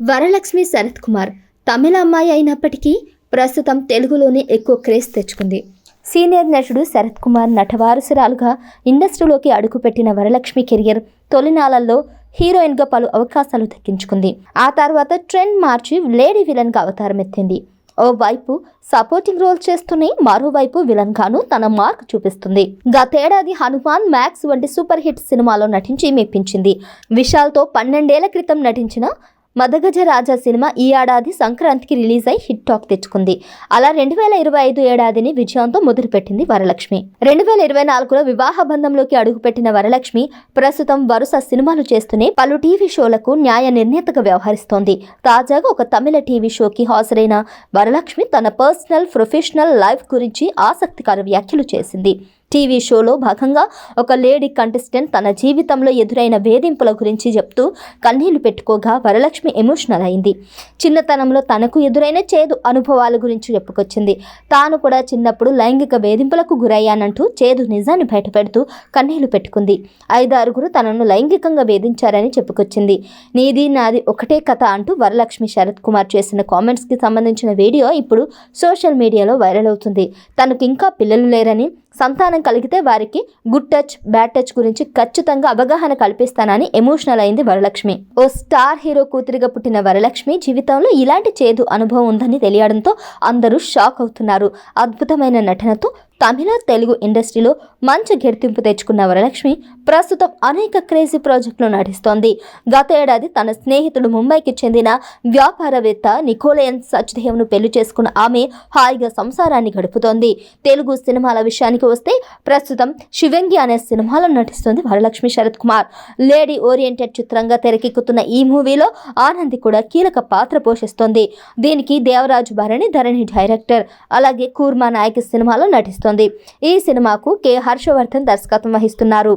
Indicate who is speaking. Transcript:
Speaker 1: వరలక్ష్మి శరత్ కుమార్ తమిళ అమ్మాయి అయినప్పటికీ ప్రస్తుతం తెలుగులోనే ఎక్కువ క్రేజ్ తెచ్చుకుంది. సీనియర్ నటుడు శరత్ కుమార్ నటవారసురాలుగా ఇండస్ట్రీలోకి అడుగుపెట్టిన వరలక్ష్మి కెరియర్ తొలినాళ్లలో హీరోయిన్గా పలు అవకాశాలు దక్కించుకుంది. ఆ తర్వాత ట్రెండ్ మార్చి లేడీ విలన్గా అవతారం ఎత్తింది. ఓవైపు సపోర్టింగ్ రోల్ చేస్తూనే మరోవైపు విలన్ గాను తన మార్క్ చూపిస్తుంది. గతేడాది హనుమాన్, మ్యాక్స్ వంటి సూపర్ హిట్ సినిమాలో నటించి మెప్పించింది. విశాల్తో 12 ఏళ్ల క్రితం నటించిన మదగజ రాజా సినిమా ఈ ఏడాది సంక్రాంతికి రిలీజ్ అయి హిట్ టాక్ తెచ్చుకుంది. అలా 2025 ఏడాదిని విజయంతో మొదలుపెట్టింది వరలక్ష్మి. 2024లో వివాహ బంధంలోకి అడుగుపెట్టిన వరలక్ష్మి ప్రస్తుతం వరుస సినిమాలు చేస్తూనే పలు టీవీ షోలకు న్యాయ నిర్ణేతగా వ్యవహరిస్తోంది. తాజాగా ఒక తమిళ టీవీ షోకి హాజరైన వరలక్ష్మి తన పర్సనల్, ప్రొఫెషనల్ లైఫ్ గురించి ఆసక్తికర వ్యాఖ్యలు చేసింది. టీవీ షోలో భాగంగా ఒక లేడీ కంటెస్టెంట్ తన జీవితంలో ఎదురైన వేధింపుల గురించి చెప్తూ కన్నీళ్లు పెట్టుకోగా వరలక్ష్మి ఎమోషనల్ అయింది. చిన్నతనంలో తనకు ఎదురైన చేదు అనుభవాల గురించి చెప్పుకొచ్చింది. తాను కూడా చిన్నప్పుడు లైంగిక వేధింపులకు గురయ్యానంటూ చేదు నిజాన్ని బయటపెడుతూ కన్నీళ్లు పెట్టుకుంది. 5-6 తనను లైంగికంగా వేధించారని చెప్పుకొచ్చింది. నీది నాది ఒకటే కథ అంటూ వరలక్ష్మి శరత్ కుమార్ చేసిన కామెంట్స్కి సంబంధించిన వీడియో ఇప్పుడు సోషల్ మీడియాలో వైరల్ అవుతుంది. తనకు ఇంకా పిల్లలు లేరని, సంతానం కలిగితే వారికి గుడ్ టచ్, బ్యాడ్ టచ్ గురించి ఖచ్చితంగా అవగాహన కల్పిస్తానని ఎమోషనల్ అయింది వరలక్ష్మి. ఓ స్టార్ హీరో కూతురిగా పుట్టిన వరలక్ష్మి జీవితంలో ఇలాంటి చేదు అనుభవం ఉందని తెలియడంతో అందరూ షాక్ అవుతున్నారు. అద్భుతమైన నటనతో తమిళ, తెలుగు ఇండస్ట్రీలో మంచి గుర్తింపు తెచ్చుకున్న వరలక్ష్మి ప్రస్తుతం అనేక క్రేజీ ప్రాజెక్టులు నటిస్తోంది. గత ఏడాది తన స్నేహితుడు ముంబైకి చెందిన వ్యాపారవేత్త నికోలయన్ సచ్దేవ్ను పెళ్లి చేసుకున్న ఆమె హాయిగా సంసారాన్ని గడుపుతోంది. తెలుగు సినిమాల విషయానికి వస్తే ప్రస్తుతం శివంగి అనే సినిమాలో నటిస్తోంది వరలక్ష్మి శరత్ కుమార్. లేడీ ఓరియంటెడ్ చిత్రంగా తెరకెక్కుతున్న ఈ మూవీలో ఆనంది కూడా కీలక పాత్ర పోషిస్తోంది. దీనికి దేవరాజు భరణి ధరణి డైరెక్టర్. అలాగే కూర్మా నాయక్ సినిమాలో నటిస్తోంది. ఈ సినిమాకు కె హర్షవర్ధన్ దర్శకత్వం వహిస్తున్నారు.